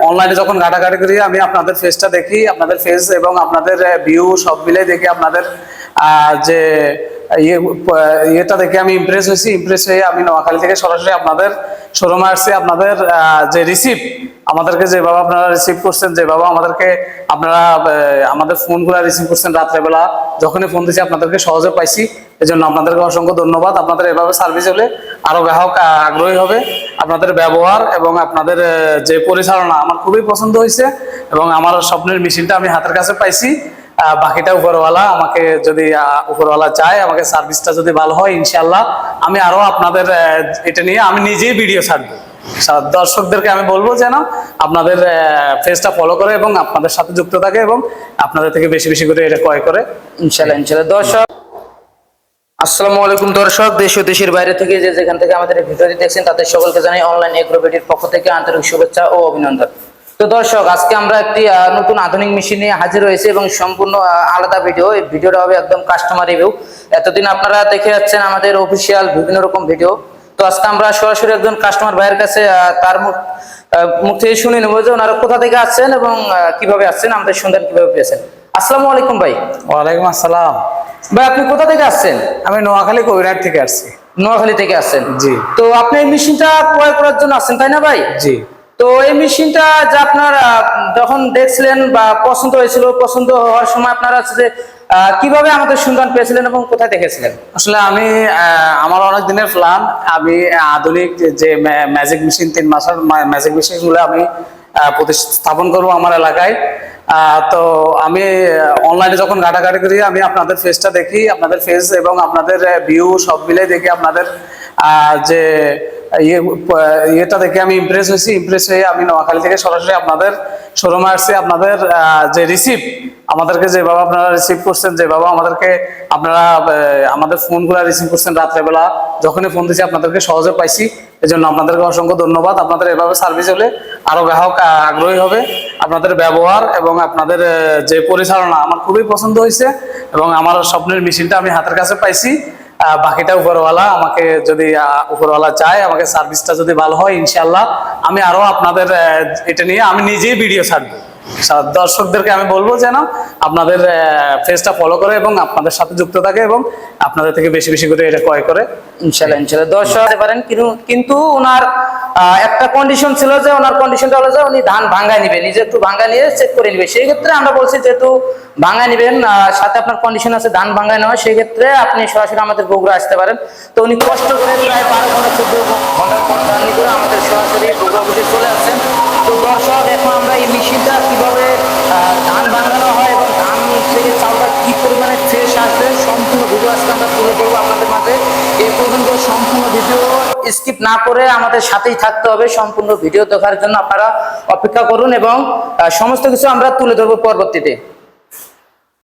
অনলাইনে যখন ঘাটাঘাটি করি আমি আপনাদের ফেসটা দেখি, আপনাদের ফেস এবং আপনাদের ভিউ সব মিলে দেখি আপনাদের যে ইয়েটা দেখে আমি ইমপ্রেস হয়ে আমি নোয়াখালী থেকে সরাসরি আপনাদের শোরুমে আসছি। আপনাদের যে রিসিভ আমাদেরকে যেভাবে আপনারা রিসিভ করছেন, যেভাবে আমাদেরকে আপনারা আমাদের ফোনগুলো রিসিভ করছেন রাত্রেবেলা যখনই ফোন দিয়েছি আপনাদেরকে সহজে পাইছি, এই জন্য আপনাদেরকে অসংখ্য ধন্যবাদ। আপনাদের এভাবে সার্ভিস হলে আরো গ্রাহক আগ্রহী হবে। আপনাদের ব্যবহার এবং আপনাদের যে পরিচালনা আমার খুবই পছন্দ হয়েছে এবং আমার স্বপ্নের মেশিনটা আমি হাতের কাছে পাইছি। বাকিটা উপরওয়ালা আমাকে যদি উপরওয়ালা চায়, আমাকে সার্ভিসটা যদি ভালো হয়, ইনশাল্লাহ আমি আরো আপনাদের এটা নিয়ে আমি নিজেই ভিডিও ছাড়বো। দর্শকদেরকে আমি বলবো যেন আপনাদের পেজটা ফলো করে এবং আপনাদের সাথে যুক্ত থাকে এবং আপনাদের থেকে বেশি বেশি করে এটা ক্রয় করে ইনশাল্লাহ। দর্শক আসসালামু আলাইকুম দর্শক, দেশ ও দেশের বাইরে থেকে যেখান থেকে আমাদের ভিডিওটি দেখছেন তাদের সকলকে জানাই অনলাইন এগ্রোভেটির পক্ষ থেকে আন্তরিক শুভেচ্ছা ও অভিনন্দন। তো দর্শক, আজকে আমরা একটি নতুন আধুনিক মেশিন নিয়ে হাজির হয়েছি এবং সম্পূর্ণ আলাদা ভিডিও। এই ভিডিওটা হবে একদম কাস্টমার রিভিউ। এতদিন আপনারা দেখে যাচ্ছেন আমাদের অফিসিয়াল বিভিন্ন রকম ভিডিও, তো আজকে আমরা সরাসরি একজন কাস্টমার ভাইয়ের কাছে তার মুখ থেকে শুনে নেবো যে ওনারা কোথা থেকে আসছেন এবং কিভাবে আসছেন, আমাদের সন্ধান কিভাবে পেয়েছেন। আসসালামু আলাইকুম ভাই। ওয়ালাইকুম আসসালাম। ভাই আপনি কোথা থেকে আসছেন? আমি নোয়াখালী কবিরহাট থেকে আসছি। নোয়াখালী থেকে আসছেন? জি। তো আপনি এই মেশিনটা ক্রয় করার জন্য আসছেন, তাই না ভাই? জি। তো এই মেশিনটা যে আপনার যখন দেখছিলেন বা পছন্দ হয়েছিল, পছন্দ হওয়ার সময় আপনারা যে কিভাবে আমাদের সন্ধান পেয়েছিলেন এবং কোথায় দেখেছিলেন? আসলে আমি আমার অনেক দিনের প্ল্যান, আমি আধুনিক যে ম্যাজিক মেশিন 3 মাসের ম্যাজিক মেশিনগুলো আমি প্রতিস্থাপন করবো আমার এলাকায়। তো আমি অনলাইনে যখন ঘাটাঘাটি করি আমি আপনাদের ফেসটা দেখি, আপনাদের ফেস এবং আপনাদের ভিউ সব মিলে দেখি আপনাদের যে ইয়েটা দেখে আমি ইমপ্রেস হয়ে আমি নোয়াখালী থেকে সরাসরি আপনাদের শোরুমে আসছি। আপনাদের যে রিসিভ আমাদেরকে যেভাবে আপনারা রিসিভ করছেন, যেভাবে আমাদেরকে আপনারা আমাদের ফোনগুলো রিসিভ করছেন রাত্রেবেলা যখনই ফোন দিয়েছি আপনাদেরকে সহজে পাইছি, এই জন্য আপনাদেরকে অসংখ্য ধন্যবাদ। আপনাদের এভাবে সার্ভিস হলে আরো গ্রাহক আগ্রহী হবে। আপনাদের ব্যবহার এবং আপনাদের যে পরিচালনা আমার খুবই পছন্দ হয়েছে এবং আমার স্বপ্নের মেশিনটা আমি হাতের কাছে পাইছি। বাকিটা উপরওয়ালা আমাকে যদি উপরওয়ালা চায়, আমাকে সার্ভিসটা যদি ভালো হয়, ইনশাল্লাহ আমি আরো আপনাদের এটা নিয়ে আমি নিজেই ভিডিও ছাড়বো। দর্শকদেরকে আমি বলবো যেন আপনাদের পেজটা ফলো করে এবং আপনাদের সাথে যুক্ত থাকে এবং আপনাদের থেকে বেশি বেশি করে এটা ক্রয় করে ইনশাল্লাহ। দর্শক পারেন, কিন্তু ওনার একটা কন্ডিশন ছিল যে ওনার কন্ডিশনটা হলো যে উনি ধান ভাঙ্গায় নিবে, নিজে একটু ভাঙ্গা নিয়ে চেক করে নিবে। সেই ক্ষেত্রে আমরা বলছি যেহেতু ভাঙ্গায় নিবেন, সাথে আপনার কন্ডিশন আছে ধান ভাঙ্গায় নেওয়া, সেই ক্ষেত্রে আপনি সরাসরি আমাদের বগুড়া আসতে পারেন। তো উনি কষ্ট করে প্রায় 12 ঘন্টা 14 ঘন্টার পর জার্নি করে আমাদের সরাসরি বগুড়া অফিসে চলে আসছেন। তো দর্শক, এখন আমরা এই মেশিনটা কিভাবে ধান ভাঙানো হয় এবং ধান থেকে চালটা কি পরিমাণে ফ্রেশ আসবে সম্পূর্ণ ভিডিও আজকে আমরা তুলে ধরবো আপনাদের মাঝে। এই পর্যন্ত সম্পূর্ণ ভিডিও স্কিপ না করে আমাদের সাথেই থাকতে হবে। সম্পূর্ণ ভিডিও দেখার জন্য আপনারা অপেক্ষা করুন এবং সমস্ত কিছু আমরা তুলে ধরবো পরবর্তীতে।